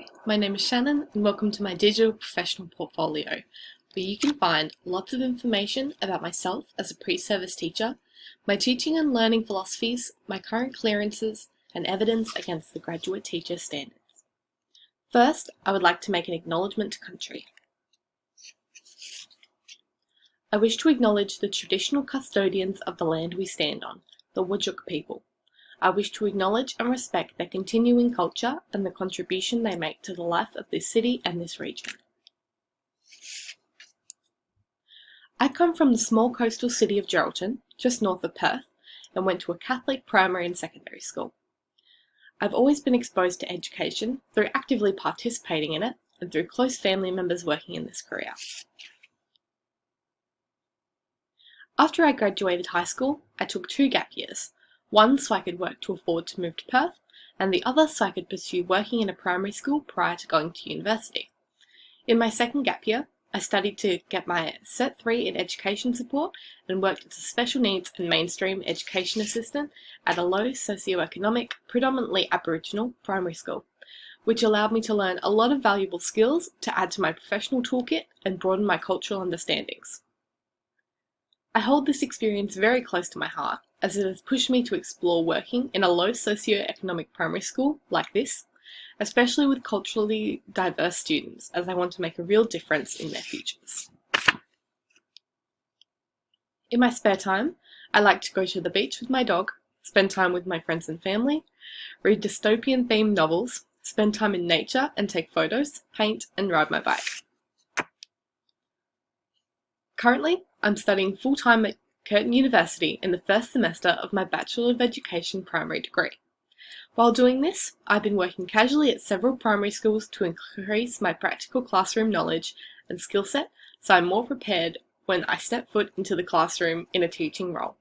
Hi, my name is Shannon and welcome to my digital professional portfolio, where you can find lots of information about myself as a pre-service teacher, my teaching and learning philosophies, my current clearances, and evidence against the graduate teacher standards. First, I would like to make an acknowledgement to country. I wish to acknowledge the traditional custodians of the land we stand on, the Whadjuk people. I wish to acknowledge and respect their continuing culture and the contribution they make to the life of this city and this region. I come from the small coastal city of Geraldton, just north of Perth, and went to a Catholic primary and secondary school. I've always been exposed to education through actively participating in it and through close family members working in this career. After I graduated high school, I took 2 gap years. One so I could work to afford to move to Perth, and the other so I could pursue working in a primary school prior to going to university. In my second gap year, I studied to get my Cert 3 in education support and worked as a special needs and mainstream education assistant at a low socioeconomic, predominantly Aboriginal primary school, which allowed me to learn a lot of valuable skills to add to my professional toolkit and broaden my cultural understandings. I hold this experience very close to my heart, as it has pushed me to explore working in a low socioeconomic primary school like this, especially with culturally diverse students, as I want to make a real difference in their futures. In my spare time, I like to go to the beach with my dog, spend time with my friends and family, read dystopian-themed novels, spend time in nature and take photos, paint, and ride my bike. Currently, I'm studying full-time at Curtin University in the first semester of my Bachelor of Education primary degree. While doing this, I've been working casually at several primary schools to increase my practical classroom knowledge and skill set, so I'm more prepared when I step foot into the classroom in a teaching role.